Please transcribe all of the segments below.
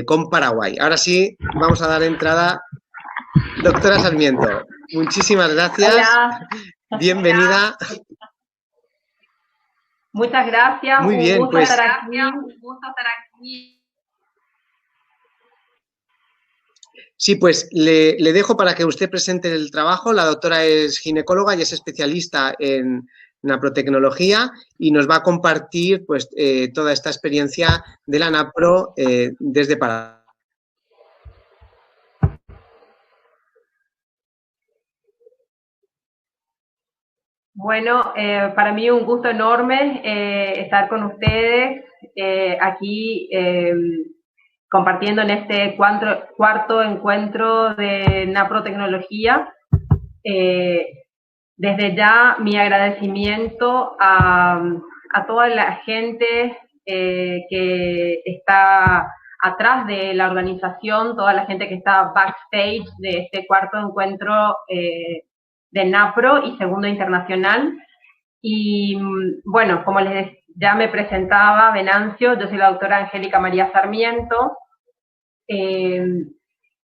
con Paraguay. Ahora sí, vamos a dar entrada. Doctora Sarmiento, muchísimas gracias. Hola. Bienvenida. Muchas gracias. Muy bien, un gusto pues. estar aquí. Sí, pues le dejo para que usted presente el trabajo. La doctora es ginecóloga y es especialista en naprotecnología y nos va a compartir pues, toda esta experiencia de la napro desde Paraguay. Bueno, para mí un gusto enorme estar con ustedes aquí compartiendo en este cuarto encuentro de naprotecnología. Desde ya mi agradecimiento a toda la gente que está atrás de la organización, toda la gente que está backstage de este cuarto encuentro de NAPRO y Segundo Internacional. Y bueno, como ya me presentaba Venancio, yo soy la doctora Angélica María Sarmiento.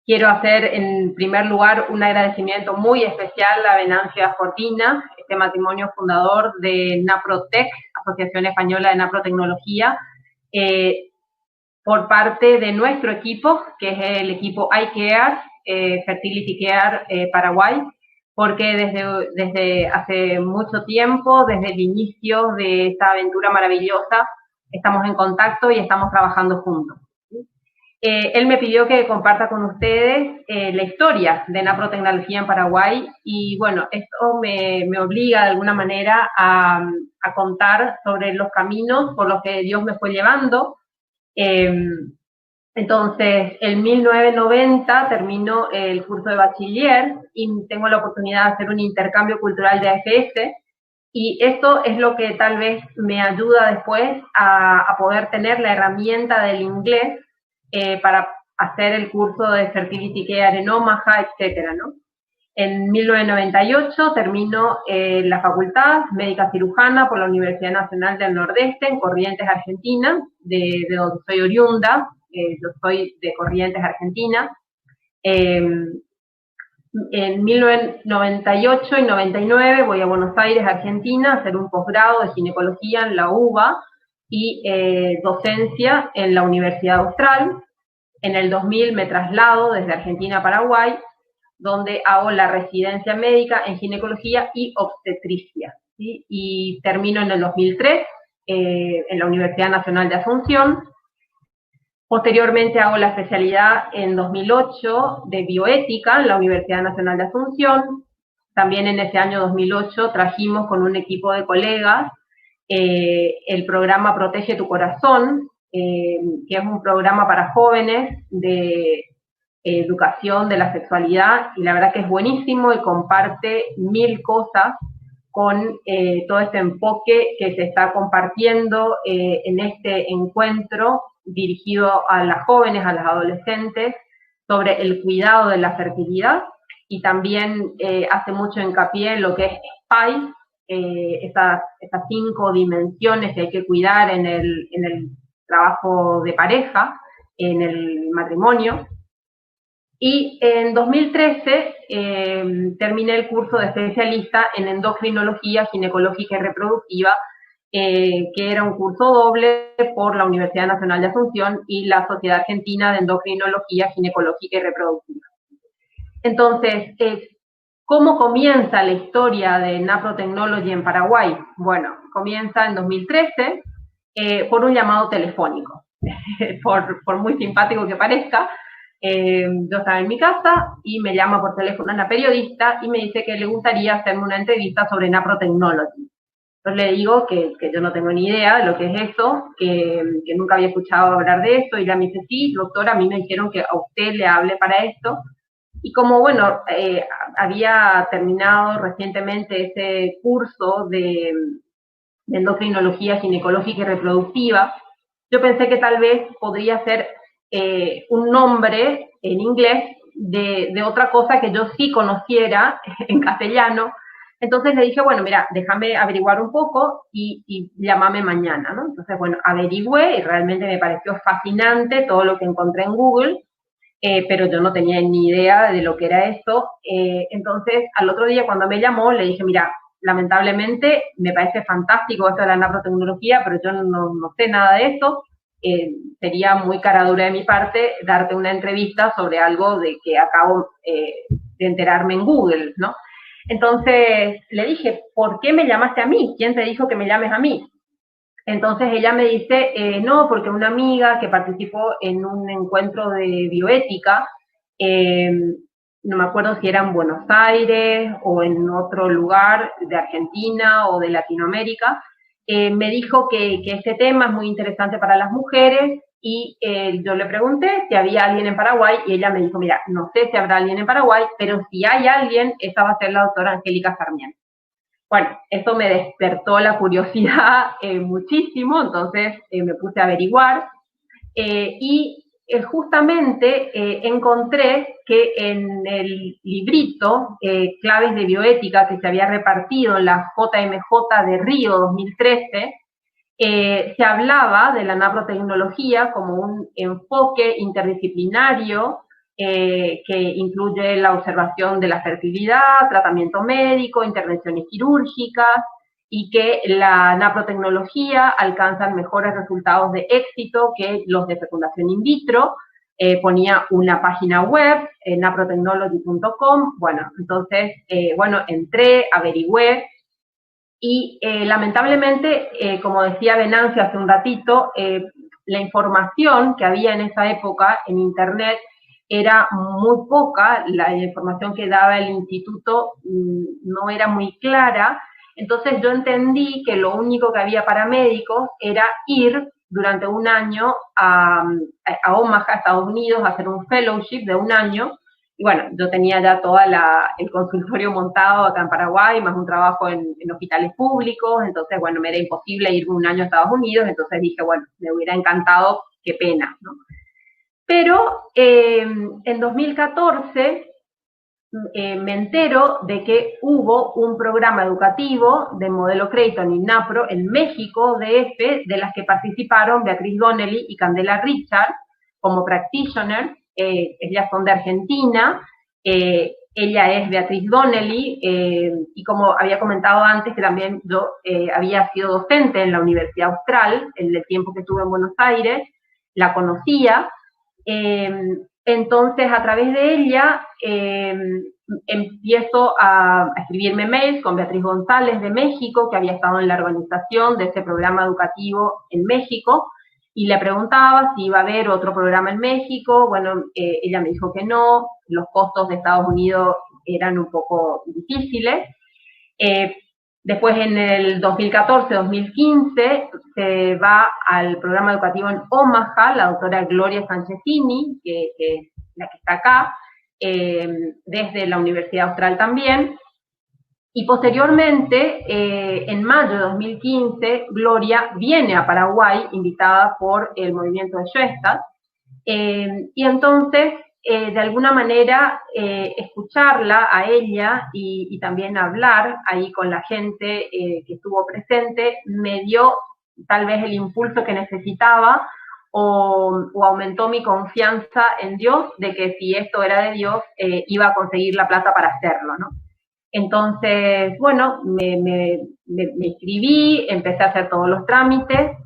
Quiero hacer en primer lugar un agradecimiento muy especial a Venancio y a Fortina, este matrimonio fundador de NaproTech, Asociación Española de Naprotecnología, por parte de nuestro equipo, que es el equipo iCare, Fertility Care Paraguay, porque desde hace mucho tiempo, desde el inicio de esta aventura maravillosa, estamos en contacto y estamos trabajando juntos. Él me pidió que comparta con ustedes la historia de naprotecnología en Paraguay y bueno, esto me obliga de alguna manera a contar sobre los caminos por los que Dios me fue llevando. Entonces, en 1990 termino el curso de bachiller y tengo la oportunidad de hacer un intercambio cultural de AFS y esto es lo que tal vez me ayuda después a poder tener la herramienta del inglés para hacer el curso de Fertility Care en Omaha, etcétera, ¿no? En 1998 termino la facultad médica cirujana por la Universidad Nacional del Nordeste en Corrientes, Argentina, de donde soy oriunda. Yo soy de Corrientes, Argentina. En 1998 y 99 voy a Buenos Aires, Argentina, a hacer un posgrado de ginecología en la UBA y docencia en la Universidad Austral. En el 2000 me traslado desde Argentina a Paraguay, donde hago la residencia médica en ginecología y obstetricia, ¿sí? Y termino en el 2003 en la Universidad Nacional de Asunción. Posteriormente hago la especialidad en 2008 de bioética en la Universidad Nacional de Asunción. También en ese año 2008 trajimos con un equipo de colegas el programa Protege tu Corazón, que es un programa para jóvenes de educación de la sexualidad, y la verdad que es buenísimo y comparte 1000 cosas con todo este enfoque que se está compartiendo en este encuentro dirigido a las jóvenes, a las adolescentes, sobre el cuidado de la fertilidad, y también hace mucho hincapié en lo que es SPICE, estas 5 dimensiones que hay que cuidar en el trabajo de pareja, en el matrimonio. Y en 2013 terminé el curso de especialista en endocrinología ginecológica y reproductiva, que era un curso doble por la Universidad Nacional de Asunción y la Sociedad Argentina de Endocrinología Ginecológica y Reproductiva. Entonces, ¿cómo comienza la historia de Naprotechnology en Paraguay? Bueno, comienza en 2013 por un llamado telefónico, por muy simpático que parezca. Yo estaba en mi casa y me llama por teléfono una periodista y me dice que le gustaría hacerme una entrevista sobre naprotechnology. Entonces le digo que yo no tengo ni idea de lo que es eso, que nunca había escuchado hablar de esto, y ella me dice, sí, doctora, a mí me dijeron que a usted le hable para esto. Y como, bueno, había terminado recientemente ese curso de endocrinología ginecológica y reproductiva, yo pensé que tal vez podría ser un nombre en inglés de otra cosa que yo sí conociera en castellano, Entonces le dije, bueno, mira, déjame averiguar un poco y llámame mañana, ¿no? Entonces, bueno, averigüé y realmente me pareció fascinante todo lo que encontré en Google, pero yo no tenía ni idea de lo que era eso. Entonces, al otro día cuando me llamó, le dije, mira, lamentablemente me parece fantástico esto de la nanotecnología, pero yo no sé nada de eso. Sería muy cara dura de mi parte darte una entrevista sobre algo de que acabo de enterarme en Google, ¿no? Entonces le dije, ¿por qué me llamaste a mí? ¿Quién te dijo que me llames a mí? Entonces ella me dice, no, porque una amiga que participó en un encuentro de bioética, eh, no me acuerdo si era en Buenos Aires o en otro lugar de Argentina o de Latinoamérica, me dijo que este tema es muy interesante para las mujeres y yo le pregunté si había alguien en Paraguay y ella me dijo, mira, no sé si habrá alguien en Paraguay, pero si hay alguien, esa va a ser la doctora Angélica Sarmiento. Bueno, eso me despertó la curiosidad muchísimo, entonces me puse a averiguar y justamente encontré que en el librito Claves de Bioética que se había repartido en la JMJ de Río 2013, se hablaba de la nanotecnología como un enfoque interdisciplinario que incluye la observación de la fertilidad, tratamiento médico, intervenciones quirúrgicas, y que la nanotecnología alcanza mejores resultados de éxito que los de fecundación in vitro. Ponía una página web, naprotechnology.com. Bueno, entonces, entré, averigüé, y lamentablemente, como decía Venancio hace un ratito, la información que había en esa época en Internet era muy poca, la información que daba el instituto no era muy clara, entonces yo entendí que lo único que había para médicos era ir durante un año a Omaha, Estados Unidos, a hacer un fellowship de un año. Y bueno, yo tenía ya todo el consultorio montado acá en Paraguay, más un trabajo en hospitales públicos, entonces, bueno, me era imposible irme un año a Estados Unidos, entonces dije, bueno, me hubiera encantado, qué pena, ¿no? Pero en 2014 me entero de que hubo un programa educativo de modelo Creighton y NAPRO en México, DF, de las que participaron Beatriz Donnelly y Candela Richard como practitioner. Ellas son de Argentina, ella es Beatriz Donnelly, y como había comentado antes, que también yo había sido docente en la Universidad Austral, en el tiempo que estuve en Buenos Aires, la conocía. Entonces, a través de ella, empiezo a escribirme mails con Beatriz González de México, que había estado en la organización de ese programa educativo en México, y le preguntaba si iba a haber otro programa en México. Bueno, ella me dijo que no, los costos de Estados Unidos eran un poco difíciles. Después, en el 2014-2015, se va al programa educativo en Omaha, la doctora Gloria Sanchezini, que es la que está acá, desde la Universidad Austral también. Y posteriormente, en mayo de 2015, Gloria viene a Paraguay, invitada por el movimiento de Schoenstatt, y entonces, de alguna manera, escucharla a ella y también hablar ahí con la gente que estuvo presente, me dio tal vez el impulso que necesitaba o aumentó mi confianza en Dios de que si esto era de Dios, iba a conseguir la plata para hacerlo, ¿no? Entonces, bueno, me inscribí, empecé a hacer todos los trámites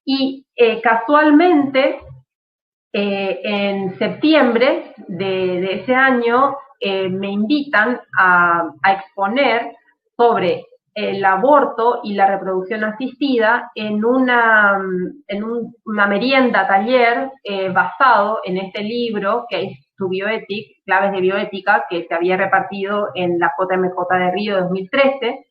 y casualmente en septiembre de ese año me invitan a exponer sobre el aborto y la reproducción asistida en una merienda taller basado en este libro que es To Bioethic, Claves de Bioética, que se había repartido en la JMJ de Río 2013.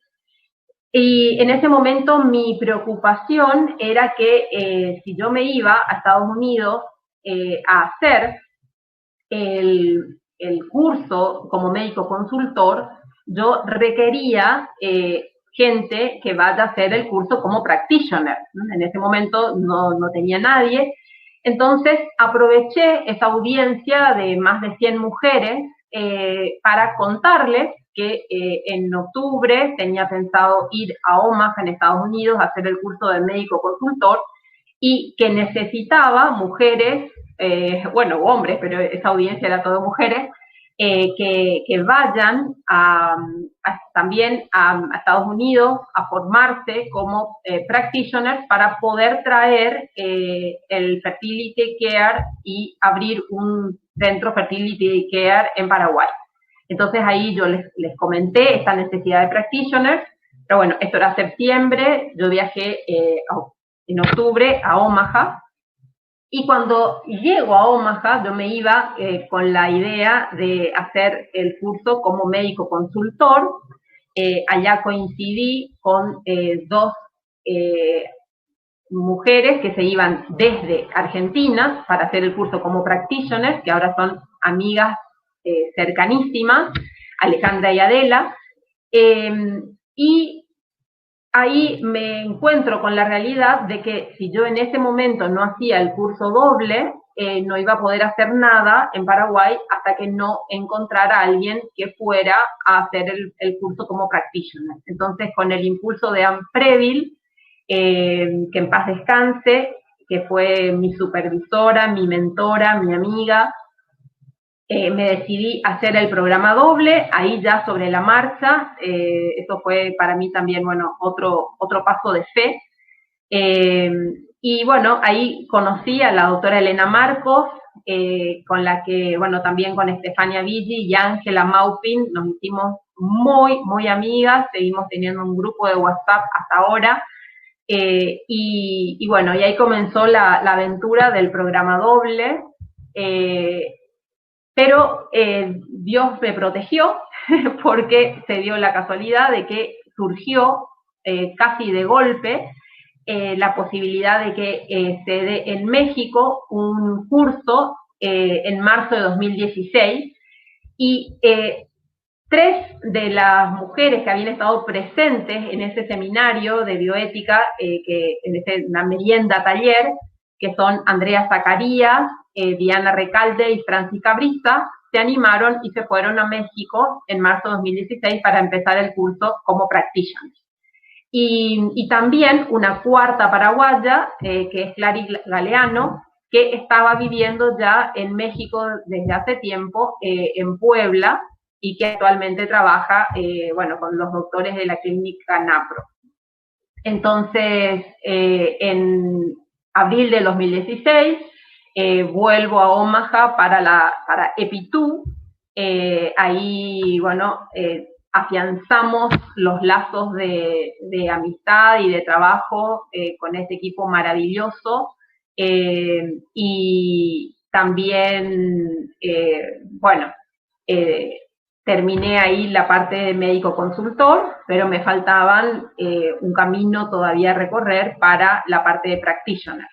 Y en ese momento mi preocupación era que si yo me iba a Estados Unidos a hacer el curso como médico consultor, yo requería gente que vaya a hacer el curso como practitioner. En ese momento no tenía nadie. Entonces aproveché esa audiencia de más de 100 mujeres para contarles que en octubre tenía pensado ir a Omaha, en Estados Unidos, a hacer el curso de médico consultor, y que necesitaba mujeres, bueno, hombres, pero esa audiencia era todo mujeres, que vayan también a Estados Unidos a formarse como practitioners para poder traer el Fertility Care y abrir un centro Fertility Care en Paraguay. Entonces ahí yo les comenté esta necesidad de practitioners, pero bueno, esto era septiembre, yo viajé en octubre a Omaha, y cuando llego a Omaha, yo me iba con la idea de hacer el curso como médico consultor. Allá coincidí con dos mujeres que se iban desde Argentina para hacer el curso como practitioners, que ahora son amigas cercanísimas, Alejandra y Adela, y ahí me encuentro con la realidad de que si yo en ese momento no hacía el curso doble, no iba a poder hacer nada en Paraguay hasta que no encontrara a alguien que fuera a hacer el curso como practitioner. Entonces, con el impulso de Anne Preville, que en paz descanse, que fue mi supervisora, mi mentora, mi amiga, me decidí a hacer el programa doble, ahí ya sobre la marcha. Eso fue para mí también, bueno, otro paso de fe. Y bueno, ahí conocí a la doctora Elena Marcos, con la que, bueno, también con Estefania Viggi y Ángela Maupin nos hicimos muy, muy amigas, seguimos teniendo un grupo de WhatsApp hasta ahora. Y bueno, y ahí comenzó la aventura del programa doble. Pero Dios me protegió porque se dio la casualidad de que surgió casi de golpe la posibilidad de que se dé en México un curso en marzo de 2016, y tres de las mujeres que habían estado presentes en ese seminario de bioética, en una merienda taller, que son Andrea Zacarías, Diana Recalde y Francis Cabrisa, se animaron y se fueron a México en marzo de 2016 para empezar el curso como practitioners. Y también una cuarta paraguaya, que es Clary Galeano, que estaba viviendo ya en México desde hace tiempo, en Puebla, y que actualmente trabaja, bueno, con los doctores de la clínica NAPRO. Entonces, en abril de 2016, vuelvo a Omaha para EPI2. Ahí, bueno, afianzamos los lazos de amistad y de trabajo con este equipo maravilloso, y también, bueno, terminé ahí la parte de médico consultor, pero me faltaban un camino todavía a recorrer para la parte de practitioner.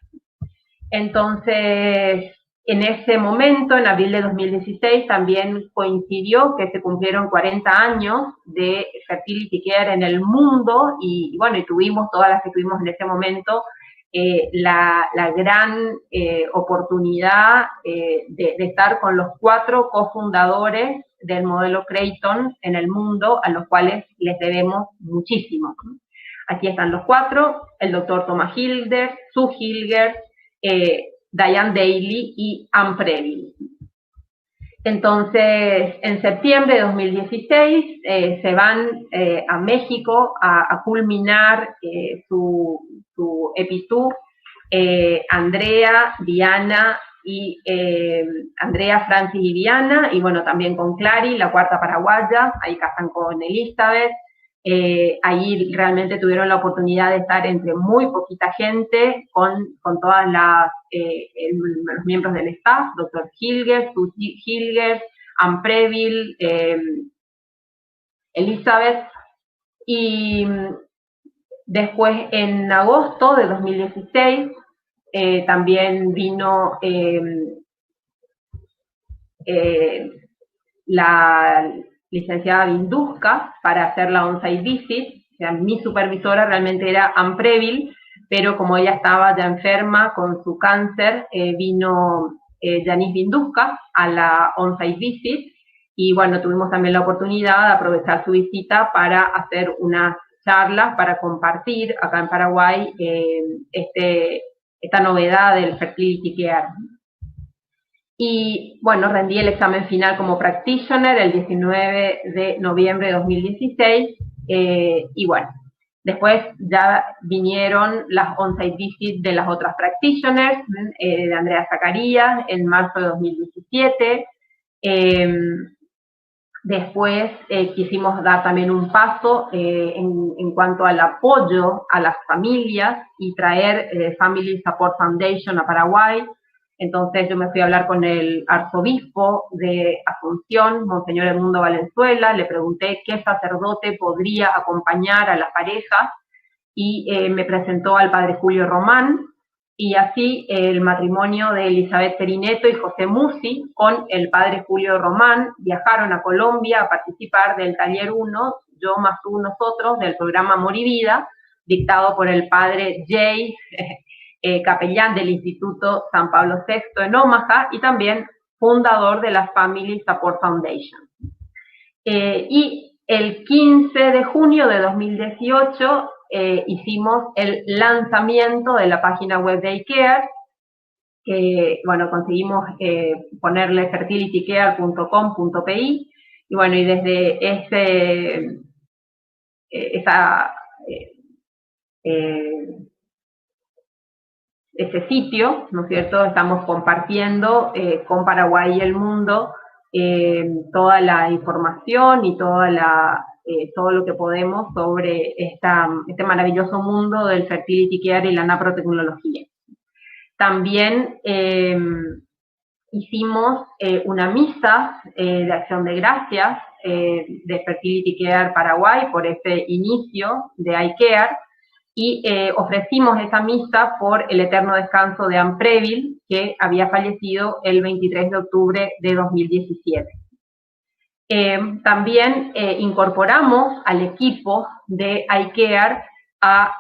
Entonces, en ese momento, en abril de 2016, también coincidió que se cumplieron 40 años de Fertility Care en el mundo, y bueno, y tuvimos, todas las que tuvimos en ese momento, la gran oportunidad de estar con los 4 cofundadores del modelo Creighton en el mundo, a los cuales les debemos muchísimo. Aquí están los 4, el doctor Thomas Hilger, Sue Hilger, Diane Daly y Anne Preville. Entonces, en septiembre de 2016 se van a México a culminar su EPI2, Andrea, Diana y Andrea, Francis y Diana, y bueno, también con Clary, la cuarta paraguaya, ahí casan con Elizabeth. Ahí realmente tuvieron la oportunidad de estar entre muy poquita gente, con todas los miembros del staff, doctor Hilger, Susie Hilger, Anne Preville, Elizabeth. Y después, en agosto de 2016, también vino la licenciada Vinduska para hacer la on-site visit. O sea, mi supervisora realmente era Anne Preville, pero como ella estaba ya enferma con su cáncer, vino Janice Vinduska a la on-site visit, y bueno, tuvimos también la oportunidad de aprovechar su visita para hacer unas charlas, para compartir acá en Paraguay esta novedad del Fertility Care. Y bueno, rendí el examen final como practitioner el 19 de noviembre de 2016, y bueno, después ya vinieron las on-site visits de las otras practitioners, de Andrea Zacarías en marzo de 2017. Después quisimos dar también un paso en cuanto al apoyo a las familias y traer Family Support Foundation a Paraguay. Entonces yo me fui a hablar con el arzobispo de Asunción, Monseñor Edmundo Valenzuela, le pregunté qué sacerdote podría acompañar a las parejas y me presentó al padre Julio Román, y así el matrimonio de Elizabeth Perineto y José Musi con el padre Julio Román viajaron a Colombia a participar del taller 1, Yo más tú nosotros, del programa Amor y Vida, dictado por el padre Jay, capellán del Instituto San Pablo VI en Omaha y también fundador de la Family Support Foundation. Y el 15 de junio de 2018 hicimos el lanzamiento de la página web de iCare, que bueno, conseguimos ponerle fertilitycare.com.pi, y bueno, y desde ese sitio, ¿no es cierto?, estamos compartiendo con Paraguay y el mundo toda la información y todo lo que podemos sobre este maravilloso mundo del Fertility Care y la naprotecnología. También hicimos una misa de acción de gracias de Fertility Care Paraguay por este inicio de iCare, y ofrecimos esa misa por el eterno descanso de Ann Preville, que había fallecido el 23 de octubre de 2017. También incorporamos al equipo de iCare a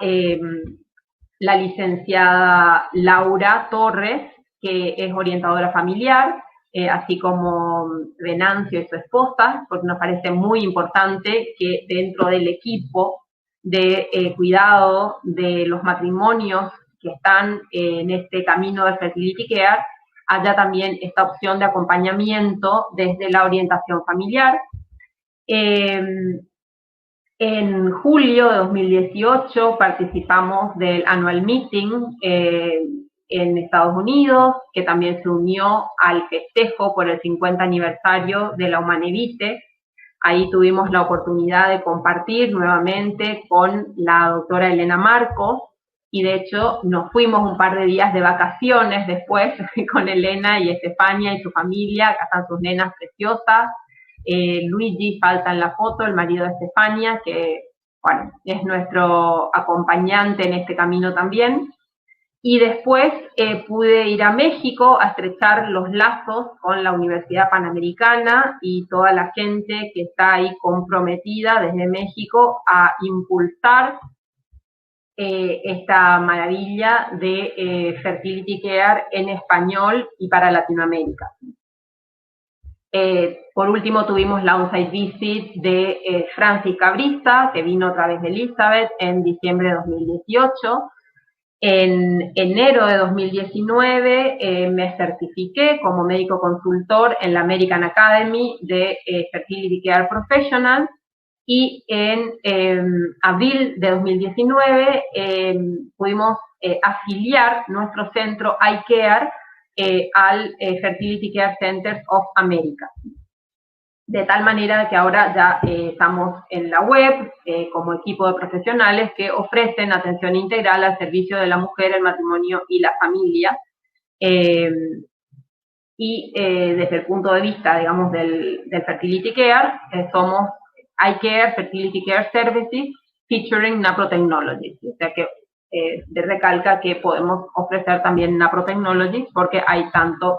la licenciada Laura Torres, que es orientadora familiar, así como Venancio y su esposa, porque nos parece muy importante que dentro del equipo de cuidado de los matrimonios que están en este camino de Fertility Care haya también esta opción de acompañamiento desde la orientación familiar. En julio de 2018 participamos del Annual Meeting en Estados Unidos, que también se unió al festejo por el 50 aniversario de la Humanevite. Ahí tuvimos la oportunidad de compartir nuevamente con la doctora Elena Marcos, y de hecho nos fuimos un par de días de vacaciones después con Elena y Estefania y su familia. Acá están sus nenas preciosas. Luigi falta en la foto, el marido de Estefania, que bueno, es nuestro acompañante en este camino también. Y después pude ir a México a estrechar los lazos con la Universidad Panamericana y toda la gente que está ahí comprometida desde México a impulsar esta maravilla de Fertility Care en español y para Latinoamérica. Por último, tuvimos la on-site visit de Francis Cabrista, que vino otra vez de Elizabeth en diciembre de 2018. En enero de 2019 me certifiqué como médico consultor en la American Academy de Fertility Care Professional, y en abril de 2019 pudimos afiliar nuestro centro iCare al Fertility Care Centers of America. De tal manera que ahora ya estamos en la web como equipo de profesionales que ofrecen atención integral al servicio de la mujer, el matrimonio y la familia. Y desde el punto de vista, digamos, del Fertility Care, somos iCare Fertility Care Services featuring Naprotechnologies. O sea que recalca que podemos ofrecer también Naprotechnologies porque hay tanto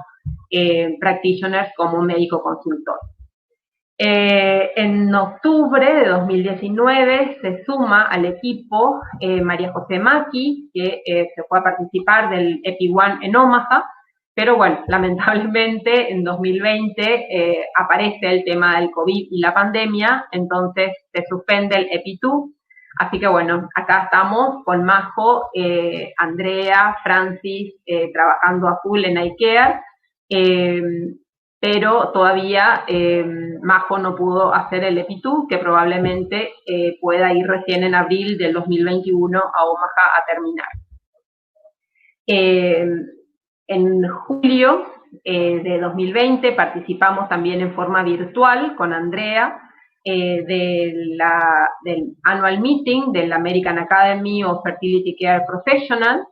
practitioners como médico consultor. En octubre de 2019 se suma al equipo María José Maki, que se fue a participar del EPI-1 en Omaha, Pero bueno, lamentablemente en 2020 aparece el tema del COVID y la pandemia, entonces se suspende el EPI2. Así que bueno, acá estamos con Majo, Andrea, Francis, trabajando a full en iCare, pero todavía Majo no pudo hacer el EPI2, que probablemente pueda ir recién en abril del 2021 a Omaha a terminar. En julio de 2020 participamos también en forma virtual con Andrea del Annual Meeting del American Academy of Fertility Care Professionals,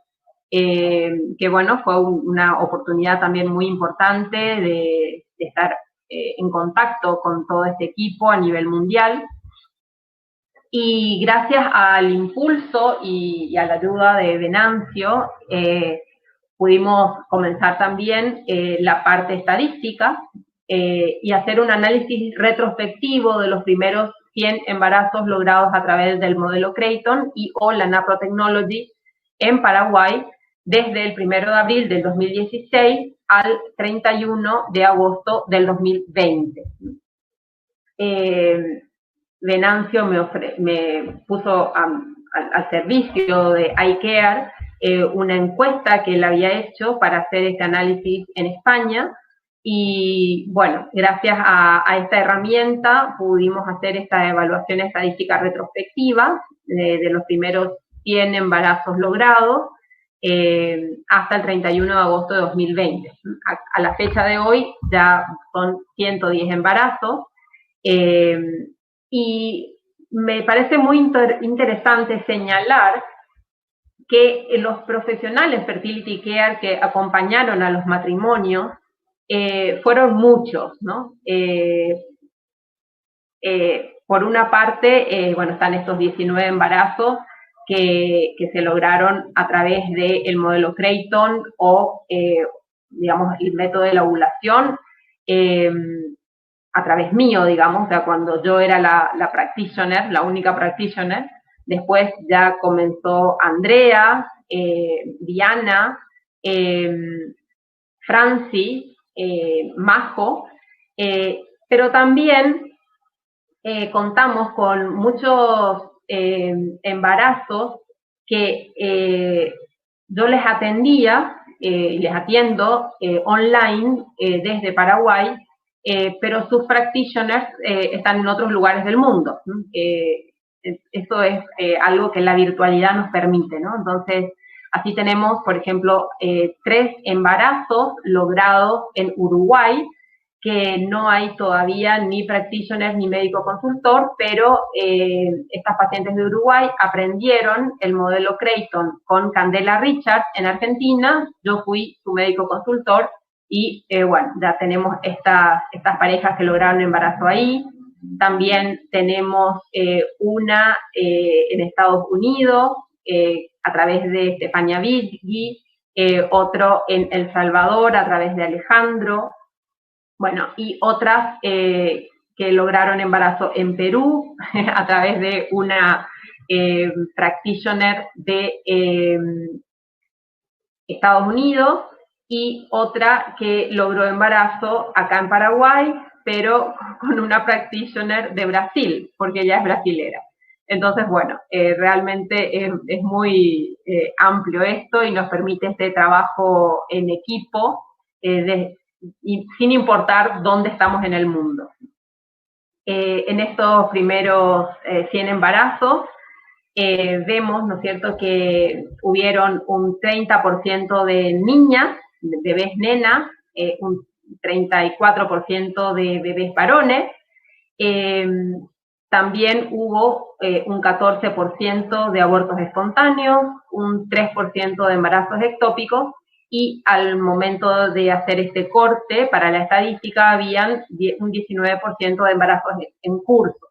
que bueno, fue una oportunidad también muy importante de estar en contacto con todo este equipo a nivel mundial. Y gracias al impulso y a la ayuda de Venancio, pudimos comenzar también la parte estadística y hacer un análisis retrospectivo de los primeros 100 embarazos logrados a través del modelo Creighton y o la Naprotechnology en Paraguay desde el 1 de abril del 2016 al 31 de agosto del 2020. Venancio me puso al servicio de iCare una encuesta que él había hecho para hacer este análisis en España y bueno, gracias a esta herramienta pudimos hacer esta evaluación estadística retrospectiva de los primeros 100 embarazos logrados hasta el 31 de agosto de 2020. A la fecha de hoy ya son 110 embarazos y me parece muy interesante señalar que los profesionales Fertility Care que acompañaron a los matrimonios fueron muchos, ¿no? Por una parte, bueno, están estos 19 embarazos que se lograron a través del modelo Creighton o, digamos, el método de la ovulación, a través mío, digamos, o sea, cuando yo era la practitioner, la única practitioner. Después ya comenzó Andrea, Diana, Francis, Majo, pero también contamos con muchos embarazos que yo les atendía, les atiendo online desde Paraguay, pero sus practitioners están en otros lugares del mundo. Eso es algo que la virtualidad nos permite, ¿no? Entonces, así tenemos, por ejemplo, 3 embarazos logrados en Uruguay, que no hay todavía ni practitioner ni médico consultor, pero estas pacientes de Uruguay aprendieron el modelo Creighton con Candela Richards en Argentina. Yo fui su médico consultor y, bueno, ya tenemos estas parejas que lograron embarazo ahí. También tenemos una en Estados Unidos, a través de Estefania Viggi, otro en El Salvador a través de Alejandro, bueno, y otras que lograron embarazo en Perú a través de una practitioner de Estados Unidos y otra que logró embarazo acá en Paraguay, pero con una practitioner de Brasil, porque ella es brasilera. Entonces, bueno, realmente es muy amplio esto y nos permite este trabajo en equipo y sin importar dónde estamos en el mundo. En estos primeros 100 embarazos vemos, ¿no es cierto?, que hubieron un 30% de niñas, bebés nenas, un 34% de bebés varones. También hubo un 14% de abortos espontáneos, un 3% de embarazos ectópicos, y al momento de hacer este corte para la estadística habían un 19% de embarazos en curso.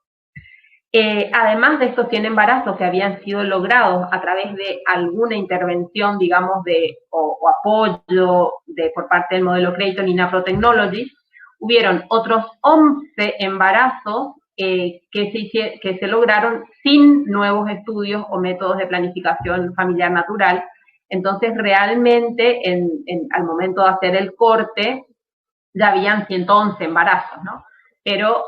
Además de estos 100 embarazos que habían sido logrados a través de alguna intervención, digamos, o apoyo por parte del modelo Creighton y Naprotechnology, hubieron otros 11 embarazos que se lograron sin nuevos estudios o métodos de planificación familiar natural. Entonces, realmente, al momento de hacer el corte, ya habían 111 embarazos, ¿no? Pero,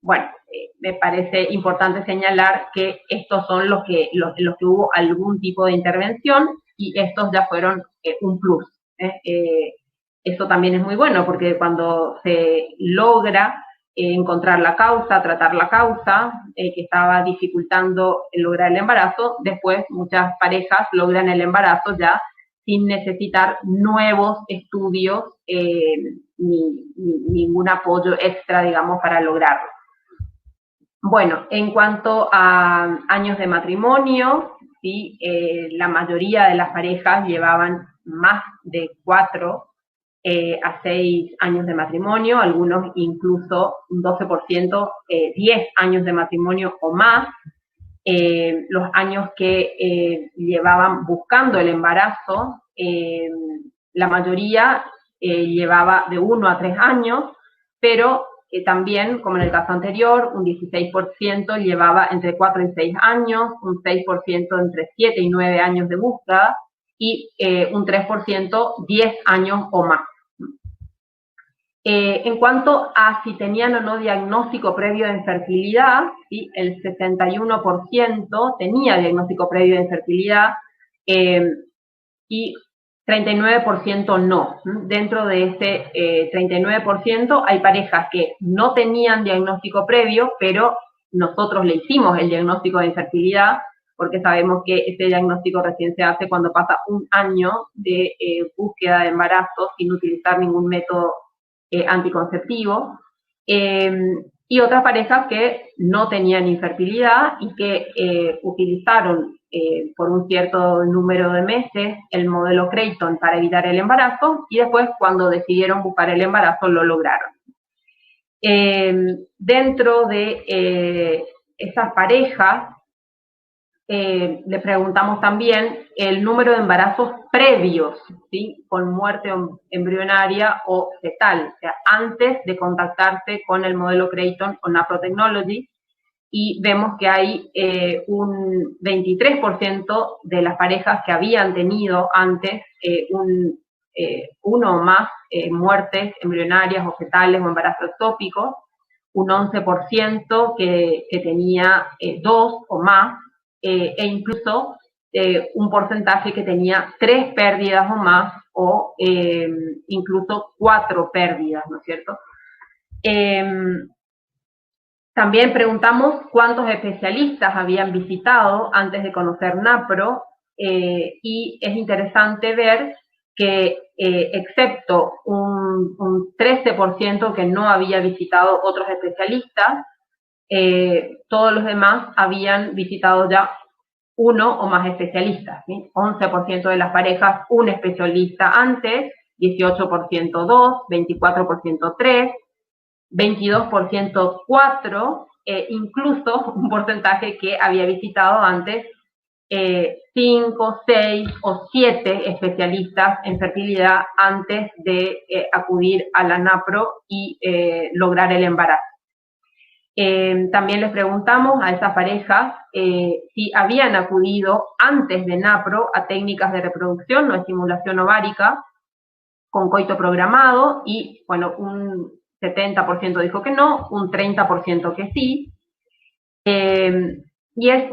bueno, me parece importante señalar que estos son los que hubo algún tipo de intervención y estos ya fueron un plus. Eso también es muy bueno porque cuando se logra encontrar la causa, tratar la causa que estaba dificultando lograr el embarazo, después muchas parejas logran el embarazo ya sin necesitar nuevos estudios ni ningún apoyo extra, digamos, para lograrlo. Bueno, en cuanto a años de matrimonio, ¿sí? La mayoría de las parejas llevaban más de 4 a 6 años de matrimonio, algunos incluso un 12%, 10 años de matrimonio o más. Los años que llevaban buscando el embarazo, la mayoría llevaba de 1 a 3 años, pero también, como en el caso anterior, un 16% llevaba entre 4 y 6 años, un 6% entre 7 y 9 años de búsqueda y un 3% 10 años o más. En cuanto a si tenían o no diagnóstico previo de infertilidad, ¿sí? El 61% tenía diagnóstico previo de infertilidad y 39% no. Dentro de ese 39% hay parejas que no tenían diagnóstico previo, pero nosotros le hicimos el diagnóstico de infertilidad porque sabemos que ese diagnóstico recién se hace cuando pasa un año de búsqueda de embarazo sin utilizar ningún método anticonceptivo, y otras parejas que no tenían infertilidad y que utilizaron por un cierto número de meses el modelo Creighton para evitar el embarazo y después cuando decidieron buscar el embarazo lo lograron. Dentro de esas parejas le preguntamos también el número de embarazos previos, ¿sí? Con muerte embrionaria o fetal, o sea, antes de contactarse con el modelo Creighton o Naprotechnology, y vemos que hay un 23% de las parejas que habían tenido antes uno o más muertes embrionarias o fetales o embarazos ectópicos, un 11% que tenía 2 o más, e incluso un porcentaje que tenía 3 pérdidas o más o incluso 4 pérdidas, ¿no es cierto? También preguntamos cuántos especialistas habían visitado antes de conocer NAPRO y es interesante ver que excepto un 13% que no había visitado otros especialistas, todos los demás habían visitado ya uno o más especialistas, ¿sí? 11% de las parejas, un especialista antes, 18% 2, 24% 3, 22% 4, incluso un porcentaje que había visitado antes 5, 6 o 7 especialistas en fertilidad antes de acudir a la NAPRO y lograr el embarazo. También les preguntamos a esas parejas si habían acudido antes de NAPRO a técnicas de reproducción o estimulación ovárica con coito programado y, bueno, un 70% dijo que no, un 30% que sí. Y es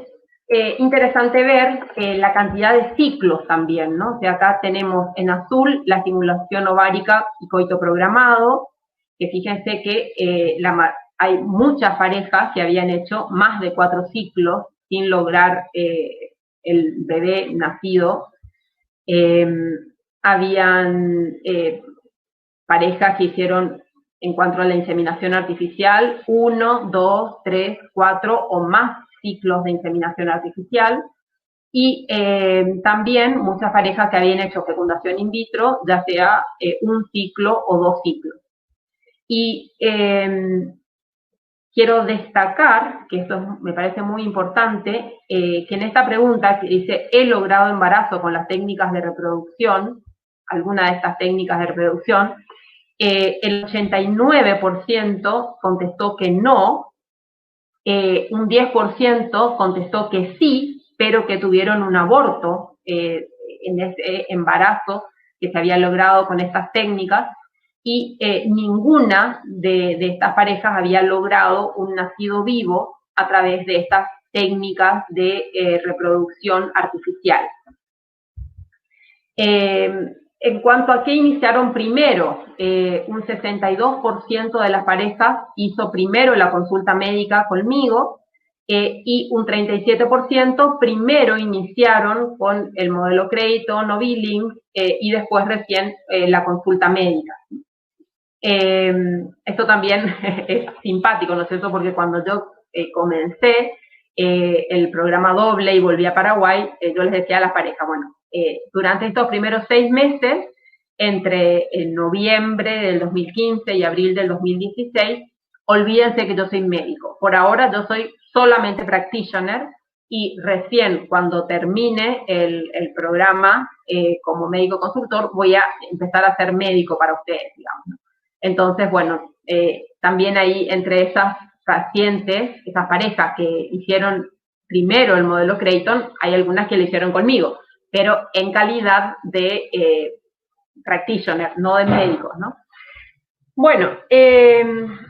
interesante ver la cantidad de ciclos también, ¿no? O sea, acá tenemos en azul la estimulación ovárica y coito programado, que fíjense que hay muchas parejas que habían hecho más de 4 ciclos sin lograr el bebé nacido. Habían parejas que hicieron, en cuanto a la inseminación artificial, 1, 2, 3, 4 o más ciclos de inseminación artificial. Y también muchas parejas que habían hecho fecundación in vitro, ya sea un ciclo o 2 ciclos. Y quiero destacar, que esto me parece muy importante, que en esta pregunta que dice, ¿he logrado embarazo con las técnicas de reproducción? Alguna de estas técnicas de reproducción, el 89% contestó que no, un 10% contestó que sí, pero que tuvieron un aborto en ese embarazo que se había logrado con estas técnicas, y ninguna de estas parejas había logrado un nacido vivo a través de estas técnicas de reproducción artificial. En cuanto a qué iniciaron primero, un 62% de las parejas hizo primero la consulta médica conmigo, y un 37% primero iniciaron con el modelo Creighton o Billing, y después recién la consulta médica. Esto también es simpático, ¿no es cierto? Porque cuando yo comencé el programa doble y volví a Paraguay, yo les decía a las parejas, bueno, durante estos primeros 6 meses, entre noviembre del 2015 y abril del 2016, olvídense que yo soy médico. Por ahora yo soy solamente practitioner, y recién cuando termine el programa como médico consultor, voy a empezar a ser médico para ustedes, digamos. Entonces, bueno, también ahí entre esas pacientes, esas parejas que hicieron primero el modelo Creighton, hay algunas que lo hicieron conmigo, pero en calidad de practitioner, no de médicos, ¿no? Bueno,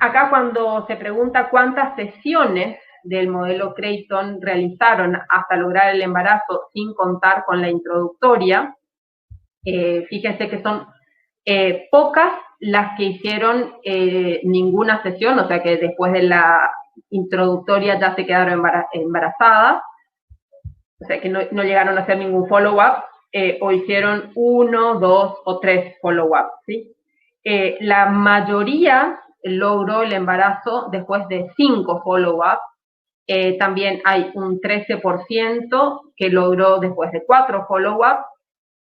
acá cuando se pregunta cuántas sesiones del modelo Creighton realizaron hasta lograr el embarazo sin contar con la introductoria, fíjense que son pocas las que hicieron ninguna sesión, o sea que después de la introductoria ya se quedaron embarazadas, o sea que no llegaron a hacer ningún follow-up, o hicieron 1, 2 o 3 follow-up, ¿sí? La mayoría logró el embarazo después de 5 follow-up. También hay un 13% que logró después de 4 follow-up,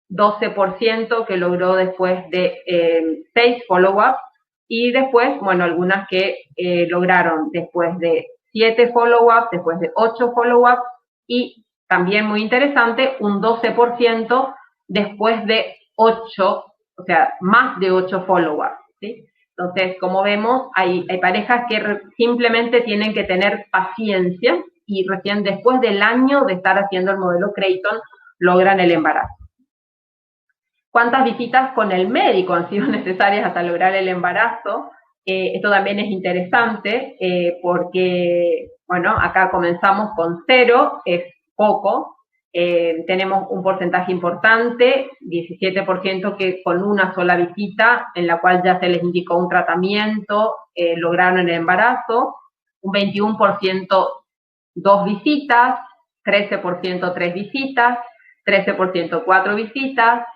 12% que logró después de 6 follow-up, y después, bueno, algunas que lograron después de 7 follow-up, después de 8 follow-up, y también muy interesante, un 12% después de 8, o sea, más de 8 follow-up, ¿sí? Entonces, como vemos, hay parejas que simplemente tienen que tener paciencia, y recién después del año de estar haciendo el modelo Creighton logran el embarazo. ¿Cuántas visitas con el médico han sido necesarias hasta lograr el embarazo? Esto también es interesante porque, bueno, acá comenzamos con 0, es poco. Tenemos un porcentaje importante, 17% que con una sola visita, en la cual ya se les indicó un tratamiento, lograron el embarazo. Un 21% 2 visitas, 13% 3 visitas, 13% 4 visitas,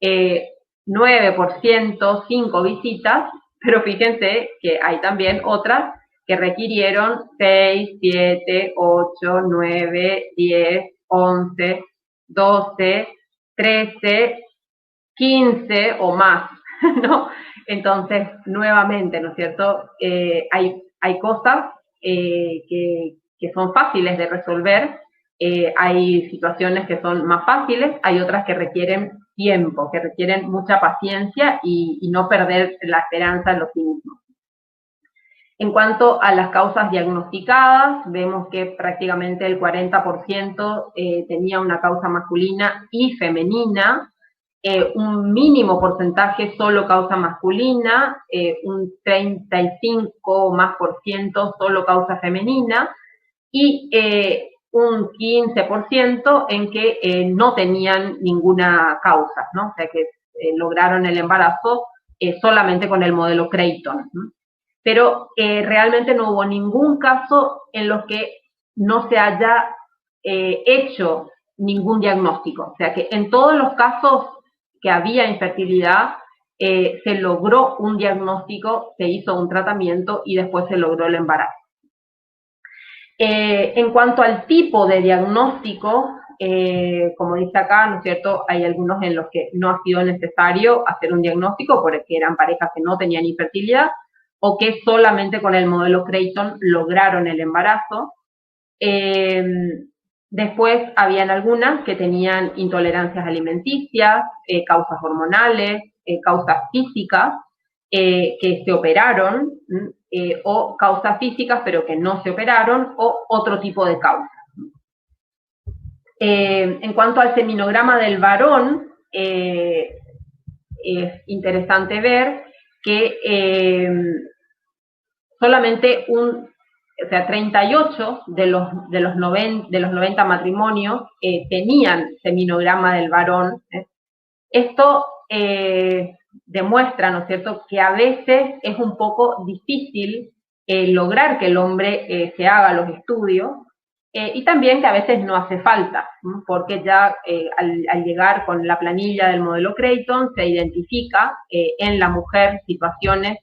9% 5 visitas, pero fíjense que hay también otras que requirieron 6, 7, 8, 9, 10, 11, 12, 13, 15 o más, ¿no? Entonces, nuevamente, ¿no es cierto? Hay cosas que son fáciles de resolver, hay situaciones que son más fáciles, hay otras que requieren tiempo, que requieren mucha paciencia y no perder la esperanza en los mismos. En cuanto a las causas diagnosticadas, vemos que prácticamente el 40% tenía una causa masculina y femenina, un mínimo porcentaje solo causa masculina, un 35 más por ciento solo causa femenina, y un 15% en que no tenían ninguna causa, ¿no? O sea que lograron el embarazo solamente con el modelo Creighton, ¿no? Pero realmente no hubo ningún caso en los que no se haya hecho ningún diagnóstico. O sea que en todos los casos que había infertilidad, se logró un diagnóstico, se hizo un tratamiento y después se logró el embarazo. En cuanto al tipo de diagnóstico, como dice acá, ¿no es cierto? Hay algunos en los que no ha sido necesario hacer un diagnóstico porque eran parejas que no tenían infertilidad o que solamente con el modelo Creighton lograron el embarazo. Después habían algunas que tenían intolerancias alimenticias, causas hormonales, causas físicas, que se operaron, o causas físicas pero que no se operaron, o otro tipo de causas. En cuanto al seminograma del varón, es interesante ver que solamente 38 de los 90 matrimonios tenían seminograma del varón. Esto demuestra, ¿no es cierto?, que a veces es un poco difícil lograr que el hombre se haga los estudios, y también que a veces no hace falta, ¿no? Porque ya al llegar con la planilla del modelo Creighton se identifica en la mujer situaciones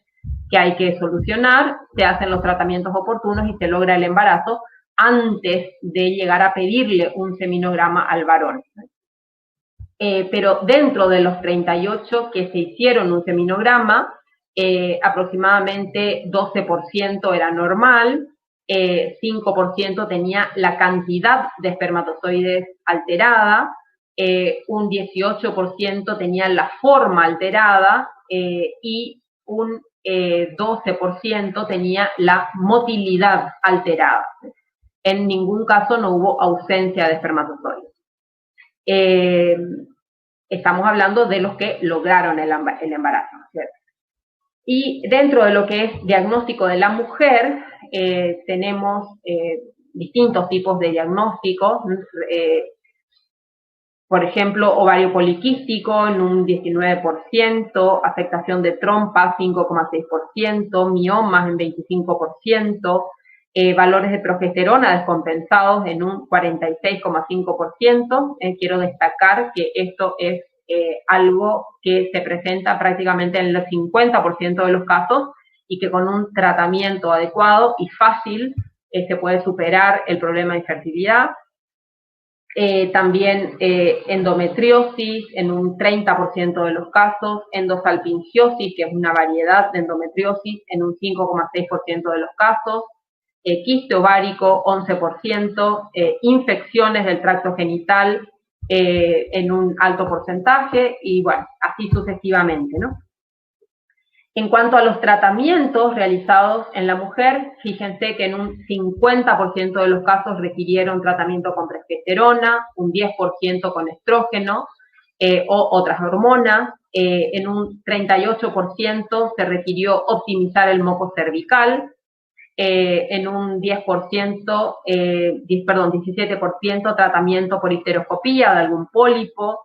que hay que solucionar, se hacen los tratamientos oportunos y se logra el embarazo antes de llegar a pedirle un seminograma al varón. Pero dentro de los 38 que se hicieron un seminograma, aproximadamente 12% era normal, 5% tenía la cantidad de espermatozoides alterada, un 18% tenía la forma alterada y un 12% tenía la motilidad alterada. En ningún caso no hubo ausencia de espermatozoides. Estamos hablando de los que lograron el embarazo, ¿cierto? Y dentro de lo que es diagnóstico de la mujer, tenemos distintos tipos de diagnósticos. Por ejemplo, ovario poliquístico en un 19%, afectación de trompa 5,6%, miomas en 25%, valores de progesterona descompensados en un 46,5%. Quiero destacar que esto es algo que se presenta prácticamente en el 50% de los casos y que con un tratamiento adecuado y fácil se puede superar el problema de infertilidad. También endometriosis en un 30% de los casos, endosalpingiosis, que es una variedad de endometriosis, en un 5,6% de los casos, quiste ovárico 11%, infecciones del tracto genital en un alto porcentaje, y bueno, así sucesivamente, ¿no? En cuanto a los tratamientos realizados en la mujer, fíjense que en un 50% de los casos requirieron tratamiento con progesterona, un 10% con estrógeno o otras hormonas, en un 38% se requirió optimizar el moco cervical, en un 17% tratamiento por histeroscopía de algún pólipo,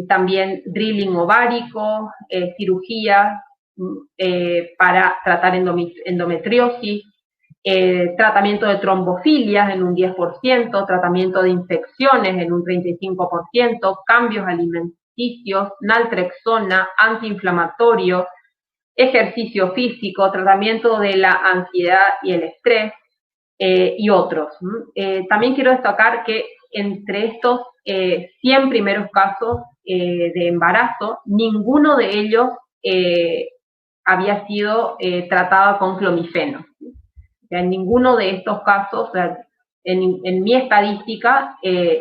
también drilling ovárico, cirugía para tratar endometriosis, tratamiento de trombofilias en un 10%, tratamiento de infecciones en un 35%, cambios alimenticios, naltrexona, antiinflamatorio, ejercicio físico, tratamiento de la ansiedad y el estrés, y otros. También quiero destacar que entre estos 100 primeros casos de embarazo, ninguno de ellos había sido tratado con clomifeno. O sea, en ninguno de estos casos, o sea, en mi estadística,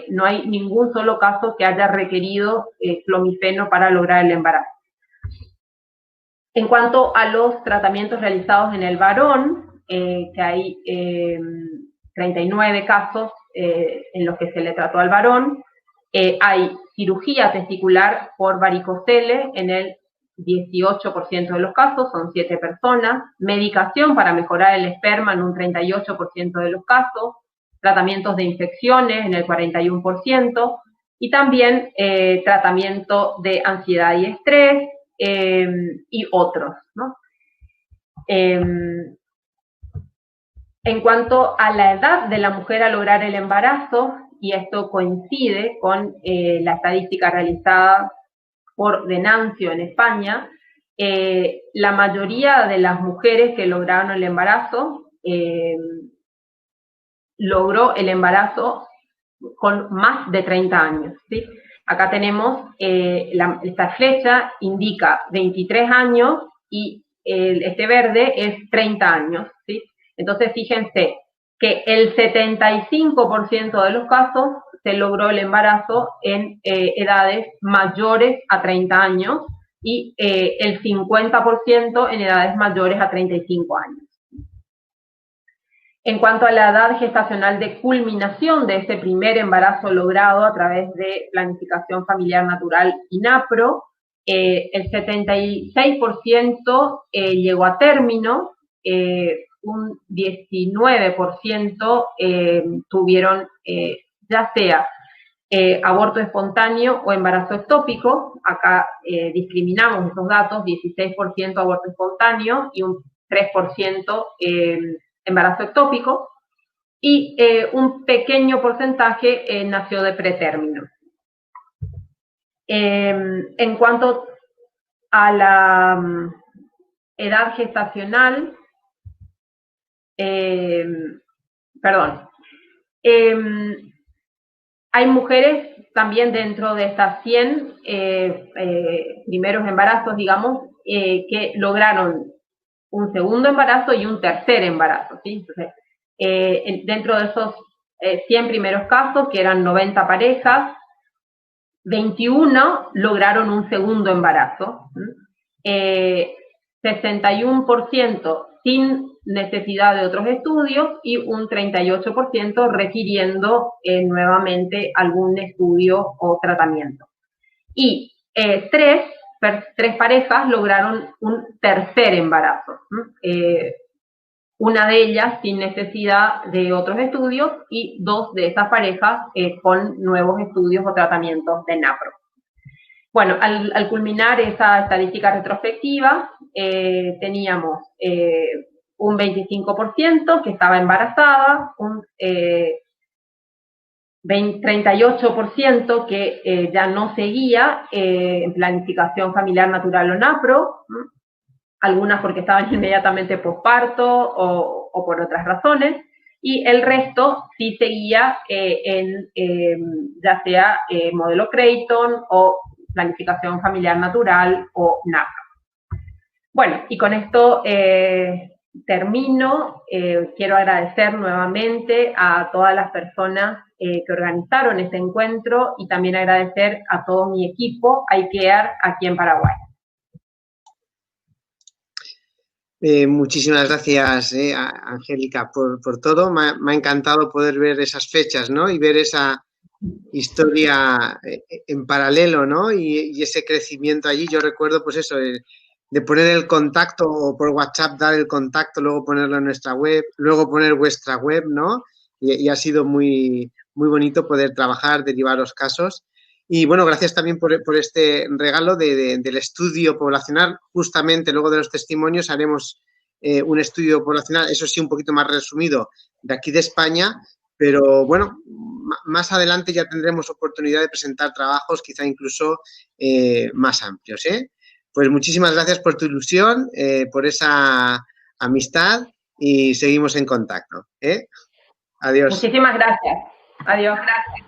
no hay ningún solo caso que haya requerido clomifeno para lograr el embarazo. En cuanto a los tratamientos realizados en el varón, que hay 39 casos en los que se le trató al varón, hay cirugía testicular por varicocele en el 18% de los casos, son 7 personas, medicación para mejorar el esperma en un 38% de los casos, tratamientos de infecciones en el 41%, y también tratamiento de ansiedad y estrés, y otros, ¿no? En cuanto a la edad de la mujer a lograr el embarazo, y esto coincide con la estadística realizada por Venancio en España, la mayoría de las mujeres que lograron el embarazo logró el embarazo con más de 30 años, ¿sí? Acá tenemos, esta flecha indica 23 años y este verde es 30 años, ¿sí? Entonces, fíjense que el 75% de los casos se logró el embarazo en edades mayores a 30 años y el 50% en edades mayores a 35 años. En cuanto a la edad gestacional de culminación de ese primer embarazo logrado a través de planificación familiar natural INAPRO, el 76% llegó a término, un 19% tuvieron ya sea aborto espontáneo o embarazo ectópico. Acá discriminamos esos datos, 16% aborto espontáneo y un 3% embarazo ectópico, y un pequeño porcentaje nació de pretérmino. En cuanto a la edad gestacional, hay mujeres también dentro de estas 100 primeros embarazos, digamos, que lograron un segundo embarazo y un tercer embarazo, ¿sí? Entonces, dentro de esos 100 primeros casos, que eran 90 parejas, 21 lograron un segundo embarazo, 61% sin necesidad de otros estudios y un 38% requiriendo nuevamente algún estudio o tratamiento. Y tres parejas lograron un tercer embarazo. Una de ellas sin necesidad de otros estudios y 2 de esas parejas con nuevos estudios o tratamientos de NAPRO. Bueno, al culminar esa estadística retrospectiva, teníamos un 25% que estaba embarazada, un 38% que ya no seguía en planificación familiar natural o NAPRO, algunas porque estaban inmediatamente posparto o por otras razones, y el resto sí seguía ya sea modelo Creighton o planificación familiar natural o NAPRO. Bueno, y con esto termino. Quiero agradecer nuevamente a todas las personas que organizaron este encuentro y también agradecer a todo mi equipo, iCare, aquí en Paraguay. Muchísimas gracias, Angélica, por todo. Me ha encantado poder ver esas fechas, ¿no? Y ver esa historia en paralelo, ¿no? Y ese crecimiento allí. Yo recuerdo, pues eso, de poner el contacto o por WhatsApp dar el contacto, luego ponerlo en nuestra web, luego poner vuestra web, ¿no? Y ha sido muy, muy bonito poder trabajar, derivar los casos. Y bueno, gracias también por este regalo del estudio poblacional. Justamente luego de los testimonios haremos un estudio poblacional, eso sí, un poquito más resumido, de aquí de España, pero bueno, más adelante ya tendremos oportunidad de presentar trabajos quizá incluso más amplios, ¿eh? Pues muchísimas gracias por tu ilusión, por esa amistad y seguimos en contacto, ¿eh? Adiós. Muchísimas gracias. Adiós. Gracias.